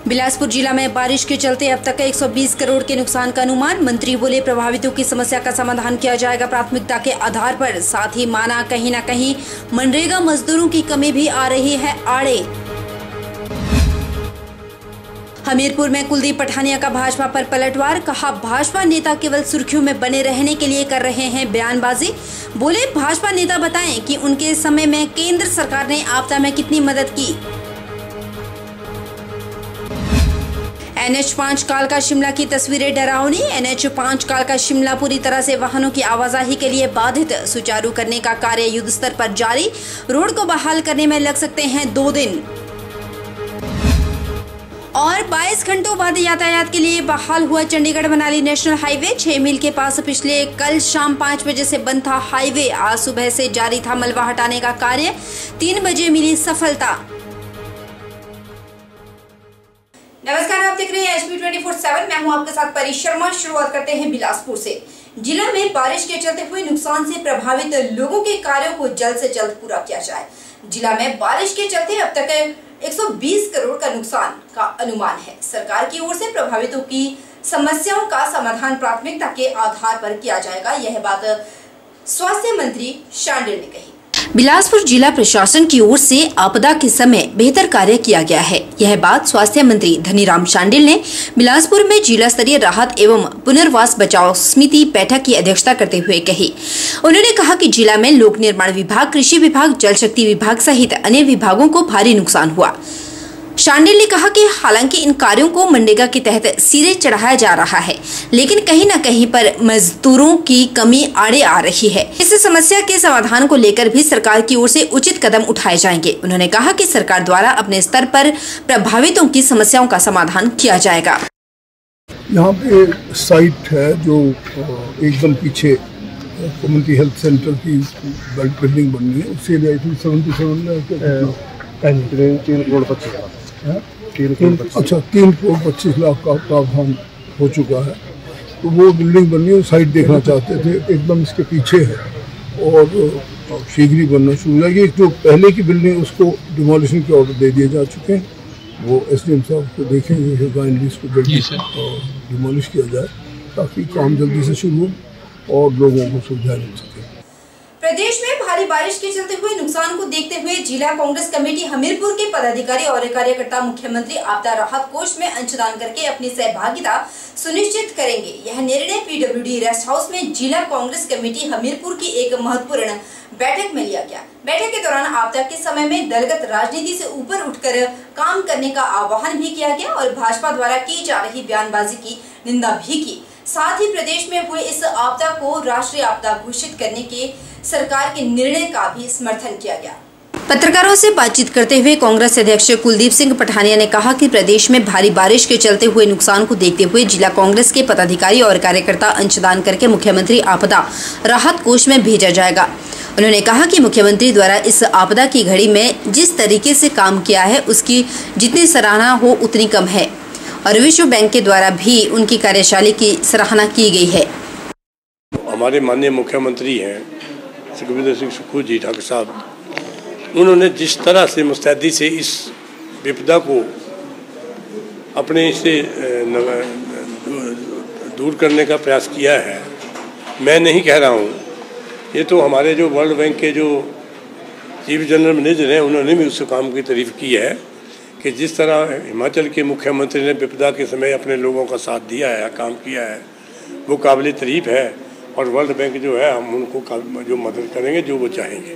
बिलासपुर जिला में बारिश के चलते अब तक 120 करोड़ के नुकसान का अनुमान। मंत्री बोले प्रभावितों की समस्या का समाधान किया जाएगा प्राथमिकता के आधार पर। साथ ही माना कहीं न कहीं मनरेगा मजदूरों की कमी भी आ रही है आड़े। हमीरपुर में कुलदीप पठानिया का भाजपा पर पलटवार। कहा भाजपा नेता केवल सुर्खियों में बने रहने के लिए कर रहे हैं बयानबाजी। बोले भाजपा नेता बताएं कि उनके समय में केंद्र सरकार ने आपदा में कितनी मदद की। NH5 कालका शिमला की तस्वीरें डरावनी। NH5 कालका शिमला पूरी तरह से वाहनों की आवाजाही के लिए बाधित। सुचारू करने का कार्य युद्ध स्तर पर जारी। रोड को बहाल करने में लग सकते हैं 2 दिन। और 22 घंटों बाद यातायात के लिए बहाल हुआ चंडीगढ़ मनाली नेशनल हाईवे। 6 मील के पास पिछले कल शाम 5 बजे से बंद था हाईवे। आज सुबह से जारी था मलबा हटाने का कार्य। 3 बजे मिली सफलता। नमस्कार, आप देख रहे हैं HP 24/7। मैं हूं आपके साथ परी शर्मा। शुरुआत करते हैं बिलासपुर से। जिला में बारिश के चलते हुए नुकसान से प्रभावित लोगों के कार्यों को जल्द से जल्द पूरा किया जाए। जिला में बारिश के चलते अब तक 120 करोड़ का नुकसान का अनुमान है। सरकार की ओर से प्रभावितों की समस्याओं का समाधान प्राथमिकता के आधार पर किया जाएगा। यह बात स्वास्थ्य मंत्री शांडिल ने कही। बिलासपुर जिला प्रशासन की ओर से आपदा के समय बेहतर कार्य किया गया है। यह बात स्वास्थ्य मंत्री धनीराम शांडिल ने बिलासपुर में जिला स्तरीय राहत एवं पुनर्वास बचाव समिति बैठक की अध्यक्षता करते हुए कही। उन्होंने कहा कि जिला में लोक निर्माण विभाग, कृषि विभाग, जल शक्ति विभाग सहित अन्य विभागों को भारी नुकसान हुआ। शांडिल ने कहा कि हालांकि इन कार्यों को मनरेगा के तहत सिरे चढ़ाया जा रहा है, लेकिन कहीं न कहीं पर मजदूरों की कमी आड़े आ रही है। इस समस्या के समाधान को लेकर भी सरकार की ओर से उचित कदम उठाए जाएंगे। उन्होंने कहा कि सरकार द्वारा अपने स्तर पर प्रभावितों की समस्याओं का समाधान किया जाएगा। यहाँ पे साइट है जो एकदम पीछे कम्युनिटी हेल्थ सेंटर की बिल्डिंग बन रही है। उससे 77 3 करोड़ 25 लाख। अच्छा, 3 करोड़ 25 लाख का प्रावधान हो चुका है। तो वो बिल्डिंग बननी है, साइट देखना चाहते थे, एकदम इसके पीछे है और शीघ्र ही बनना शुरू हो जाएगी। जो पहले की बिल्डिंग उसको डिमोलिशन के ऑर्डर दे दिए जा चुके हैं। वो SDM साहब को देखेंगे काइंडली इसको जल्दी डिमोलिश किया जाए ताकि काम जल्दी से शुरू हो और लोगों को सुविधा मिल सके। प्रदेश में भारी बारिश के चलते हुए नुकसान को देखते हुए जिला कांग्रेस कमेटी हमीरपुर के पदाधिकारी और कार्यकर्ता मुख्यमंत्री आपदा राहत कोष में अंशदान करके अपनी सहभागिता सुनिश्चित करेंगे। यह निर्णय PWD रेस्ट हाउस में जिला कांग्रेस कमेटी हमीरपुर की एक महत्वपूर्ण बैठक में लिया गया। बैठक के दौरान आपदा के समय में दलगत राजनीति से ऊपर उठकर काम करने का आह्वान भी किया गया और भाजपा द्वारा की जा रही बयानबाजी की निंदा भी की। साथ ही प्रदेश में हुए इस आपदा को राष्ट्रीय आपदा घोषित करने के सरकार के निर्णय का भी समर्थन किया गया। पत्रकारों से बातचीत करते हुए कांग्रेस अध्यक्ष कुलदीप सिंह पठानिया ने कहा कि प्रदेश में भारी बारिश के चलते हुए नुकसान को देखते हुए जिला कांग्रेस के पदाधिकारी और कार्यकर्ता अंशदान करके मुख्यमंत्री आपदा राहत कोष में भेजा जाएगा। उन्होंने कहा कि मुख्यमंत्री द्वारा इस आपदा की घड़ी में जिस तरीके से काम किया है उसकी जितनी सराहना हो उतनी कम है और विश्व बैंक के द्वारा भी उनकी कार्यशैली की सराहना की गई है। हमारे माननीय मुख्यमंत्री हैं सुखविंदर सिंह सुक्खू जी ठाकुर साहब, उन्होंने जिस तरह से मुस्तैदी से इस विपदा को अपने से दूर करने का प्रयास किया है, मैं नहीं कह रहा हूँ, ये तो हमारे जो वर्ल्ड बैंक के जो चीफ जनरल मैनेजर हैं उन्होंने भी उस काम की तारीफ की है कि जिस तरह हिमाचल के मुख्यमंत्री ने विपदा के समय अपने लोगों का साथ दिया है, काम किया है, वो काबिल तारीफ है। और वर्ल्ड बैंक जो है हम उनको जो मदद करेंगे जो वो चाहेंगे।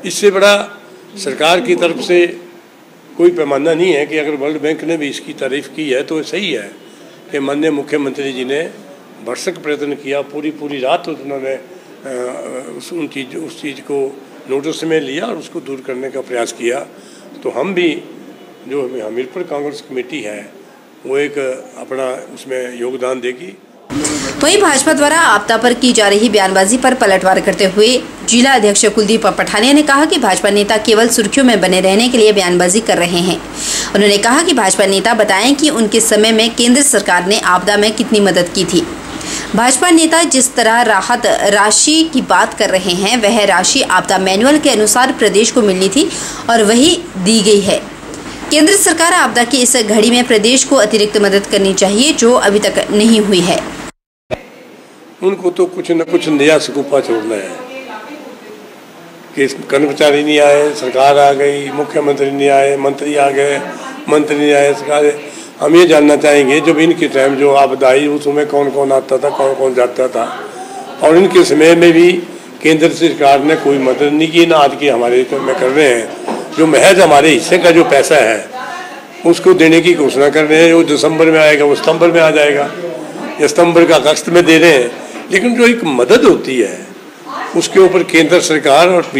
इससे बड़ा सरकार की तरफ से कोई पैमाना नहीं है कि अगर वर्ल्ड बैंक ने भी इसकी तारीफ की है तो सही है कि माननीय मुख्यमंत्री जी ने भरसक प्रयत्न किया। पूरी रात उन्होंने उस चीज़ को नोटिस में लिया और उसको दूर करने का प्रयास किया। तो हम भी जो हमीरपुर कांग्रेस कमेटी है वो एक अपना उसमें योगदान देगी। वहीं भाजपा द्वारा आपदा पर की जा रही बयानबाजी पर पलटवार करते हुए जिला अध्यक्ष कुलदीप पठानिया ने कहा कि भाजपा नेता केवल सुर्खियों में बने रहने के लिए बयानबाजी कर रहे हैं। उन्होंने कहा कि भाजपा नेता बताएं कि उनके समय में केंद्र सरकार ने आपदा में कितनी मदद की थी। भाजपा नेता जिस तरह राहत राशि की बात कर रहे हैं वह राशि आपदा मैनुअल के अनुसार प्रदेश को मिलनी थी और वही दी गई है। केंद्र सरकार आपदा की इस घड़ी में प्रदेश को अतिरिक्त मदद करनी चाहिए जो अभी तक नहीं हुई है। उनको तो कुछ न कुछ नया सकुफा छोड़ना है कि कर्मचारी नहीं आए, सरकार आ गई, मुख्यमंत्री नहीं आए, मंत्री आ गए, मंत्री नहीं आए, सरकार। हम ये जानना चाहेंगे जब इनके टाइम जो आपदा आई उस समय कौन कौन आता था, कौन कौन जाता था, और इनके समय में भी केंद्र सरकार ने कोई मदद नहीं की, ना आज की हमारे में कर रहे हैं। जो महज हमारे हिस्से का जो पैसा है उसको देने की घोषणा कर रहे हैं, वो दिसंबर में आएगा, वो सितंबर में आ जाएगा, या सितंबर का अगस्त में दे रहे हैं। लेकिन जो एक मदद होती है उसके ऊपर केंद्र सरकार और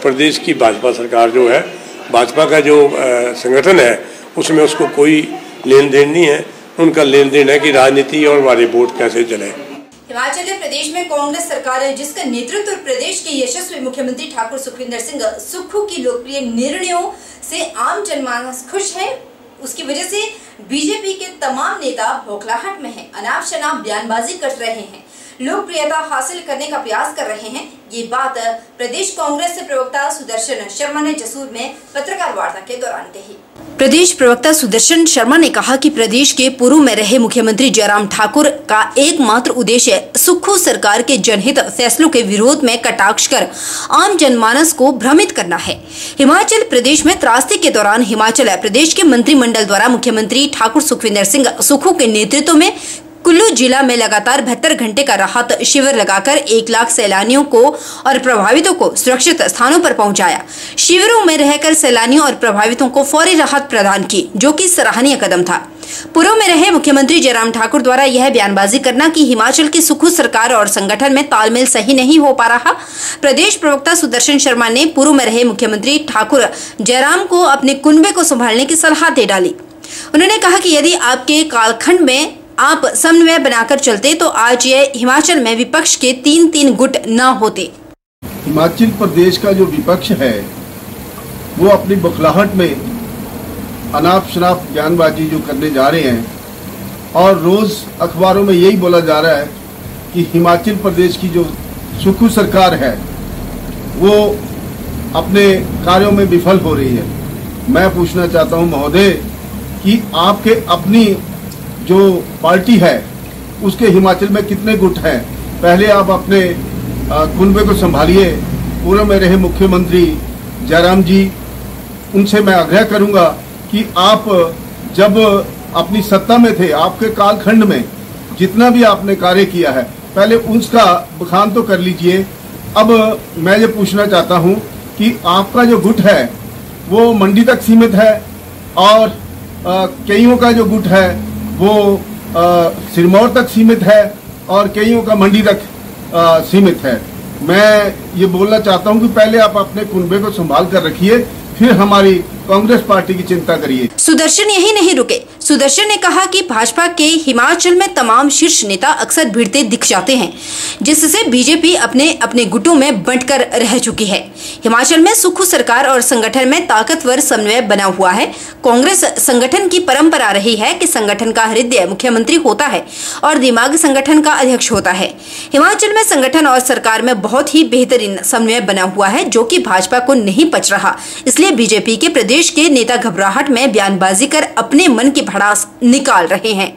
प्रदेश की भाजपा सरकार जो है, भाजपा का जो संगठन है उसमें उसको कोई लेन देन नहीं है। उनका लेन देन है कि राजनीति और हमारे वोट कैसे चले। हिमाचल प्रदेश में कांग्रेस सरकार है जिसका नेतृत्व प्रदेश के यशस्वी मुख्यमंत्री ठाकुर सुखविंदर सिंह सुक्खू की लोकप्रिय निर्णयों से आम जनमानस खुश है। उसकी वजह से बीजेपी के तमाम नेता बौखलाहट में हैं, अनाप शनाप बयानबाजी कर रहे हैं, लोकप्रियता हासिल करने का प्रयास कर रहे हैं। ये बात प्रदेश कांग्रेस से प्रवक्ता सुदर्शन शर्मा ने जसूर में पत्रकार वार्ता के दौरान कही। प्रदेश प्रवक्ता सुदर्शन शर्मा ने कहा कि प्रदेश के पूर्व में रहे मुख्यमंत्री जयराम ठाकुर का एकमात्र उद्देश्य सुक्खू सरकार के जनहित फैसलों के विरोध में कटाक्ष कर आम जनमानस को भ्रमित करना है। हिमाचल प्रदेश में त्रासदी के दौरान हिमाचल प्रदेश के मंत्रिमंडल द्वारा मुख्यमंत्री ठाकुर सुखविंदर सिंह सुक्खू के नेतृत्व में कुल्लू जिला में लगातार 72 घंटे का राहत शिविर लगाकर 1 लाख सैलानियों को और प्रभावितों को सुरक्षित स्थानों पर पहुंचाया। शिविरों में रहकर सैलानियों और प्रभावितों को फौरी राहत प्रदान की, जो कि सराहनीय कदम था। पूर्व में रहे मुख्यमंत्री जयराम ठाकुर द्वारा यह बयानबाजी करना कि हिमाचल की सुक्खू सरकार और संगठन में तालमेल सही नहीं हो पा रहा। प्रदेश प्रवक्ता सुदर्शन शर्मा ने पूर्व में रहे मुख्यमंत्री ठाकुर जयराम को अपने कुनबे को संभालने की सलाह दे डाली। उन्होंने कहा कि यदि आपके कालखंड में आप समन्वय बनाकर चलते तो आज ये हिमाचल में विपक्ष के 3-3 गुट न होते। हिमाचल प्रदेश का जो विपक्ष है वो अपनी बौखलाहट में अनाप शनाप बयानबाजी जो करने जा रहे हैं, और रोज अखबारों में यही बोला जा रहा है कि हिमाचल प्रदेश की जो सुक्खू सरकार है वो अपने कार्यों में विफल हो रही है। मैं पूछना चाहता हूं महोदय कि आपके अपनी जो पार्टी है उसके हिमाचल में कितने गुट हैं? पहले आप अपने कुनबे को संभालिए। पूर्व में रहे मुख्यमंत्री जयराम जी, उनसे मैं आग्रह करूंगा कि आप जब अपनी सत्ता में थे, आपके कालखंड में जितना भी आपने कार्य किया है पहले उसका बखान तो कर लीजिए। अब मैं ये पूछना चाहता हूं कि आपका जो गुट है वो मंडी तक सीमित है, और कईयों का जो गुट है वो सिरमौर तक सीमित है, और कईयों का मंडी तक सीमित है। मैं ये बोलना चाहता हूं कि पहले आप अपने कुनबे को संभाल कर रखिए, फिर हमारी कांग्रेस पार्टी की चिंता करिए। सुदर्शन यही नहीं रुके। सुदर्शन ने कहा कि भाजपा के हिमाचल में तमाम शीर्ष नेता अक्सर भिड़ते दिख जाते हैं, जिससे बीजेपी अपने अपने गुटों में बंटकर रह चुकी है। हिमाचल में सुक्खू सरकार और संगठन में ताकतवर समन्वय बना हुआ है। कांग्रेस संगठन की परंपरा रही है कि संगठन का हृदय मुख्यमंत्री होता है और दिमाग संगठन का अध्यक्ष होता है। हिमाचल में संगठन और सरकार में बहुत ही बेहतरीन समन्वय बना हुआ है, जो कि भाजपा को नहीं पच रहा। इसलिए बीजेपी के प्रदेश के नेता घबराहट में बयानबाजी कर अपने मन की भड़ास निकाल रहे हैं।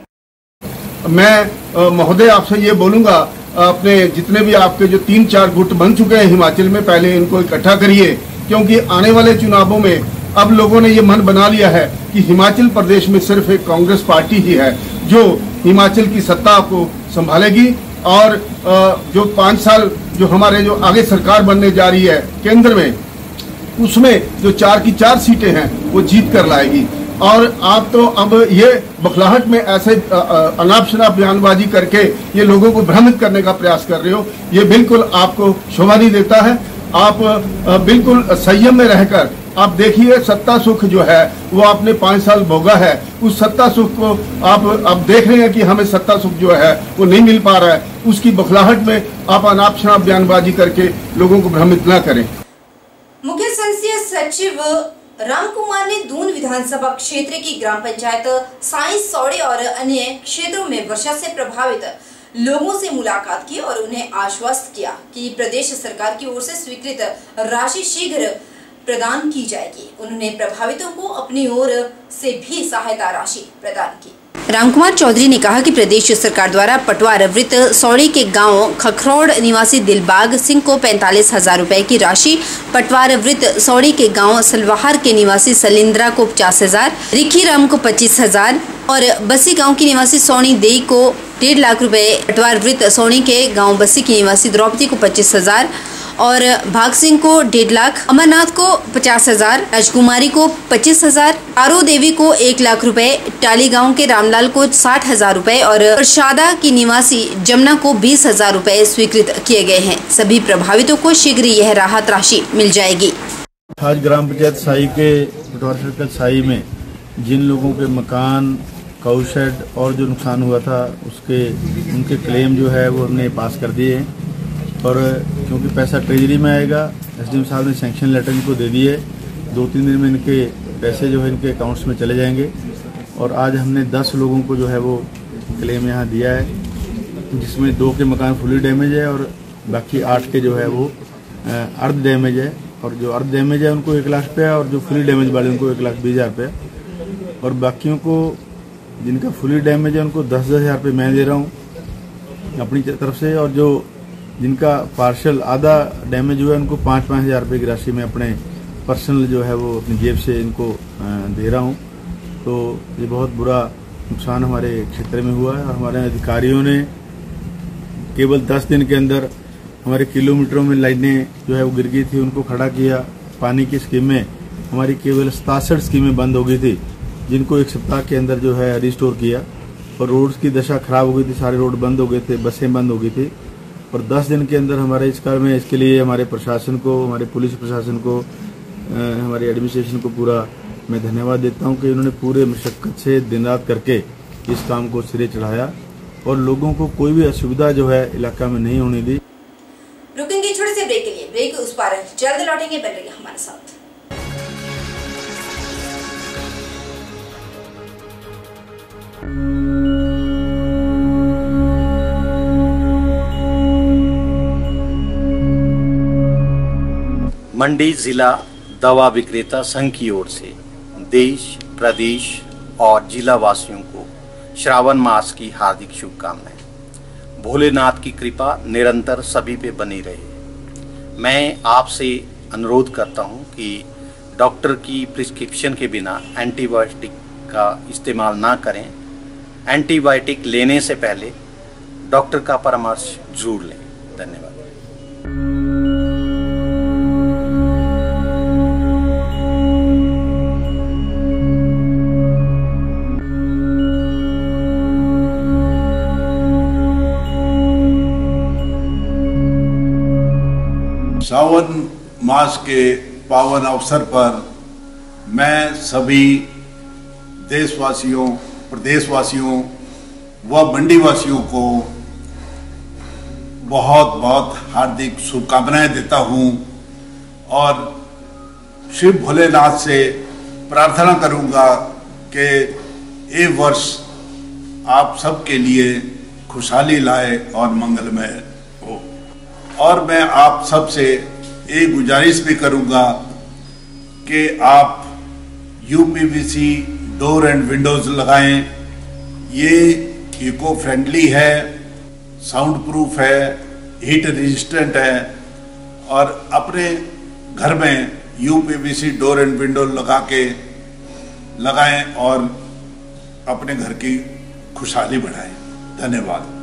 मैं महोदय आपसे ये बोलूंगा, अपने जितने भी आपके जो 3-4 गुट बन चुके हैं हिमाचल में, पहले इनको इकट्ठा करिए, क्योंकि आने वाले चुनावों में अब लोगों ने ये मन बना लिया है कि हिमाचल प्रदेश में सिर्फ एक कांग्रेस पार्टी ही है जो हिमाचल की सत्ता को संभालेगी, और जो 5 साल जो हमारे जो आगे सरकार बनने जा रही है केंद्र में, उसमें जो 4 की 4 सीटें हैं वो जीत कर लाएगी। और आप तो अब ये बखलाहट में ऐसे अनाप शनाप बयानबाजी करके ये लोगों को भ्रमित करने का प्रयास कर रहे हो, ये बिल्कुल आपको शोभा नहीं देता है। आप बिल्कुल संयम में रहकर आप देखिए, सत्ता सुख जो है वो आपने 5 साल भोगा है, उस सत्ता सुख को आप देख रहे हैं कि हमें सत्ता सुख जो है वो नहीं मिल पा रहा है। उसकी बखलाहट में आप अनाप शनाप बयानबाजी करके लोगों को भ्रमित न करें। मुख्य संसदीय सचिव रामकुमार ने दून विधानसभा क्षेत्र की ग्राम पंचायत साइंस सौड़े और अन्य क्षेत्रों में वर्षा से प्रभावित लोगों से मुलाकात की और उन्हें आश्वस्त किया कि प्रदेश सरकार की ओर से स्वीकृत राशि शीघ्र प्रदान की जाएगी। उन्होंने प्रभावितों को अपनी ओर से भी सहायता राशि प्रदान की। रामकुमार चौधरी ने कहा कि प्रदेश सरकार द्वारा पटवार वृत्त सौड़ी के गांव खखरौड़ निवासी दिलबाग सिंह को 45,000 रुपए की राशि, पटवार वृत्त सौड़ी के गांव सलवाहर के निवासी सलिंद्रा को 50,000, रिखी राम को 25,000 और बसी गांव की निवासी सोनी देई को 1.5 लाख रुपए, पटवार वृत्त सोनी के गांव बसी की निवासी द्रौपदी को 25,000 और भाग सिंह को 1.5 लाख, अमरनाथ को 50,000, राजकुमारी को 25,000, आरो देवी को 1 लाख रुपए, टाली गांव के रामलाल को 60,000 रुपए और प्रसादा की निवासी जमुना को 20,000 रुपए स्वीकृत किए गए हैं। सभी प्रभावितों को शीघ्र यह राहत राशि मिल जाएगी। आज ग्राम पंचायत साई के पटवार सर्कल साई में जिन लोगों के मकान, काउशेड और जो नुकसान हुआ था उनके क्लेम जो है वो हमने पास कर दिए हैं और क्योंकि पैसा ट्रेजरी में आएगा, एसडीएम साहब ने सैंक्शन लेटर इनको दे दिए। 2-3 दिन में इनके पैसे जो है इनके अकाउंट्स में चले जाएंगे और आज हमने 10 लोगों को जो है वो क्लेम यहाँ दिया है, जिसमें 2 के मकान फुली डैमेज है और बाकी 8 के जो है वो अर्ध डैमेज है और जो अर्ध डैमेज है उनको 1 लाख रुपया और जो फुली डैमेज वाले उनको 1,20,000 रुपया और बाकियों को जिनका फुली डैमेज है उनको 10,000 रुपये मैं दे रहा हूँ अपनी तरफ से और जो जिनका पार्शल आधा डैमेज हुआ है उनको 5,000 रुपये की राशि मैं अपने पर्सनल जो है वो अपनी जेब से इनको दे रहा हूँ। तो ये बहुत बुरा नुकसान हमारे क्षेत्र में हुआ है और हमारे अधिकारियों ने केवल 10 दिन के अंदर हमारे किलोमीटरों में लाइनें जो है वो गिर गई थी, उनको खड़ा किया। पानी की स्कीमें हमारी केवल 67 स्कीमें बंद हो गई थी, जिनको 1 सप्ताह के अंदर जो है रिस्टोर किया और रोड्स की दशा खराब हो गई थी, सारे रोड बंद हो गए थे, बसें बंद हो गई थी और 10 दिन के अंदर हमारे इस कार्य में इसके लिए हमारे प्रशासन को, हमारे पुलिस प्रशासन को, हमारे एडमिनिस्ट्रेशन को पूरा मैं धन्यवाद देता हूं कि इन्होंने पूरे मशक्कत से दिन रात करके इस काम को सिरे चढ़ाया और लोगों को कोई भी असुविधा जो है इलाका में नहीं होने दी। रुकेंगे छोटे से ब्रेक के लिए, ब्रेक उस पार जल्द लौटेंगे, बन रहिए हमारे साथ। मंडी जिला दवा विक्रेता संघ की ओर से देश, प्रदेश और जिला वासियों को श्रावण मास की हार्दिक शुभकामनाएं। भोलेनाथ की कृपा निरंतर सभी पे बनी रहे। मैं आपसे अनुरोध करता हूं कि डॉक्टर की प्रिस्क्रिप्शन के बिना एंटीबायोटिक का इस्तेमाल ना करें। एंटीबायोटिक लेने से पहले डॉक्टर का परामर्श जरूर लें। धन्यवाद। सावन मास के पावन अवसर पर मैं सभी देशवासियों, प्रदेशवासियों व मंडीवासियों को बहुत बहुत हार्दिक शुभकामनाएं देता हूं और शिव भोलेनाथ से प्रार्थना करूंगा कि ये वर्ष आप सबके लिए खुशहाली लाए और मंगलमय हो। और मैं आप सबसे एक गुजारिश भी करूंगा कि आप यूपीवीसी डोर एंड विंडोज लगाएं। ये इको फ्रेंडली है, साउंड प्रूफ है, हीट रेजिस्टेंट है और अपने घर में यूपीवीसी डोर एंड विंडो लगाएं और अपने घर की खुशहाली बढ़ाएं। धन्यवाद।